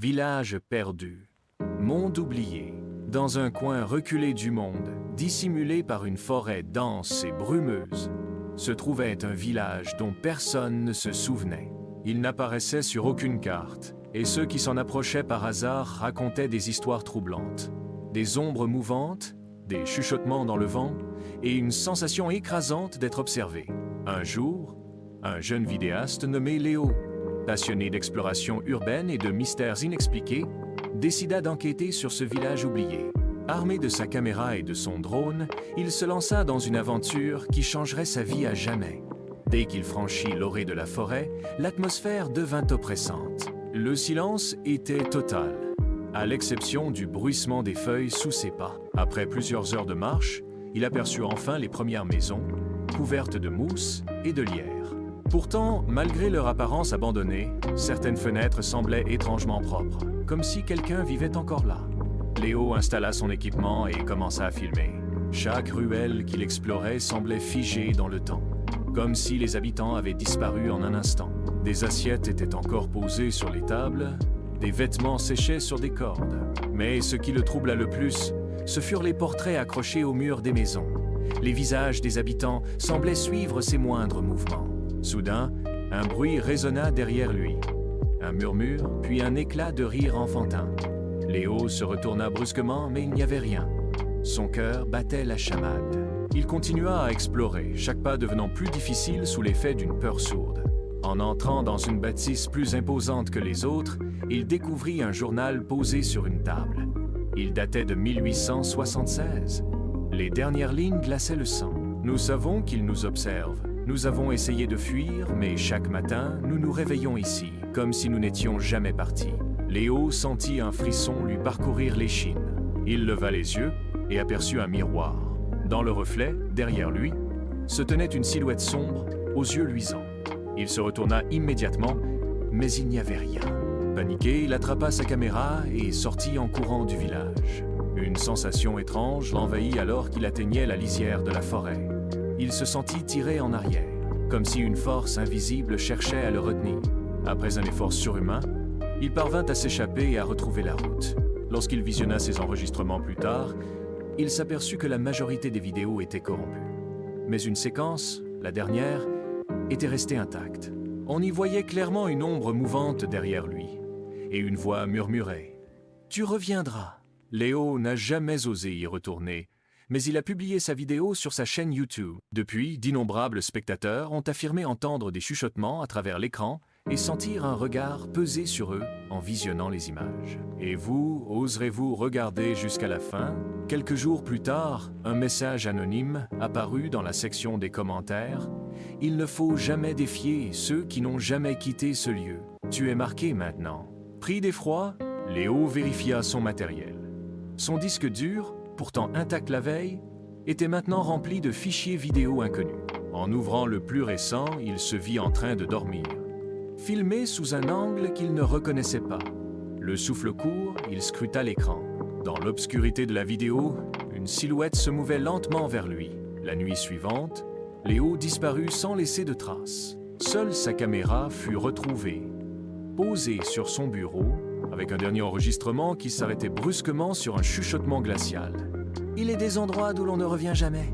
Village perdu, monde oublié, dans un coin reculé du monde, dissimulé par une forêt dense et brumeuse, se trouvait un village dont personne ne se souvenait. Il n'apparaissait sur aucune carte, et ceux qui s'en approchaient par hasard racontaient des histoires troublantes. Des ombres mouvantes, des chuchotements dans le vent, et une sensation écrasante d'être observé. Un jour, un jeune vidéaste nommé Léo, passionné d'exploration urbaine et de mystères inexpliqués, décida d'enquêter sur ce village oublié. Armé de sa caméra et de son drone, il se lança dans une aventure qui changerait sa vie à jamais. Dès qu'il franchit l'orée de la forêt, l'atmosphère devint oppressante. Le silence était total, à l'exception du bruissement des feuilles sous ses pas. Après plusieurs heures de marche, il aperçut enfin les premières maisons, couvertes de mousse et de lierre. Pourtant, malgré leur apparence abandonnée, certaines fenêtres semblaient étrangement propres, comme si quelqu'un vivait encore là. Léo installa son équipement et commença à filmer. Chaque ruelle qu'il explorait semblait figée dans le temps, comme si les habitants avaient disparu en un instant. Des assiettes étaient encore posées sur les tables, des vêtements séchaient sur des cordes. Mais ce qui le troubla le plus, ce furent les portraits accrochés au mur des maisons. Les visages des habitants semblaient suivre ses moindres mouvements. Soudain, un bruit résonna derrière lui. Un murmure, puis un éclat de rire enfantin. Léo se retourna brusquement, mais il n'y avait rien. Son cœur battait la chamade. Il continua à explorer, chaque pas devenant plus difficile sous l'effet d'une peur sourde. En entrant dans une bâtisse plus imposante que les autres, il découvrit un journal posé sur une table. Il datait de 1876. Les dernières lignes glaçaient le sang. Nous savons qu'il nous observe. Nous avons essayé de fuir, mais chaque matin, nous nous réveillons ici, comme si nous n'étions jamais partis. Léo sentit un frisson lui parcourir l'échine. Il leva les yeux et aperçut un miroir. Dans le reflet, derrière lui, se tenait une silhouette sombre, aux yeux luisants. Il se retourna immédiatement, mais il n'y avait rien. Paniqué, il attrapa sa caméra et sortit en courant du village. Une sensation étrange l'envahit alors qu'il atteignait la lisière de la forêt. Il se sentit tiré en arrière, comme si une force invisible cherchait à le retenir. Après un effort surhumain, il parvint à s'échapper et à retrouver la route. Lorsqu'il visionna ses enregistrements plus tard, il s'aperçut que la majorité des vidéos étaient corrompues. Mais une séquence, la dernière, était restée intacte. On y voyait clairement une ombre mouvante derrière lui, et une voix murmurait « Tu reviendras ». Léo n'a jamais osé y retourner, mais il a publié sa vidéo sur sa chaîne YouTube. Depuis, d'innombrables spectateurs ont affirmé entendre des chuchotements à travers l'écran et sentir un regard peser sur eux en visionnant les images. Et vous, oserez-vous regarder jusqu'à la fin? Quelques jours plus tard, un message anonyme apparut dans la section des commentaires. « Il ne faut jamais défier ceux qui n'ont jamais quitté ce lieu. Tu es marqué maintenant. » Pris d'effroi, Léo vérifia son matériel. Son disque dur, pourtant intact la veille, était maintenant rempli de fichiers vidéo inconnus. En ouvrant le plus récent, il se vit en train de dormir. Filmé sous un angle qu'il ne reconnaissait pas. Le souffle court, il scruta l'écran. Dans l'obscurité de la vidéo, une silhouette se mouvait lentement vers lui. La nuit suivante, Léo disparut sans laisser de traces. Seule sa caméra fut retrouvée, posée sur son bureau, avec un dernier enregistrement qui s'arrêtait brusquement sur un chuchotement glacial. « Il est des endroits d'où l'on ne revient jamais.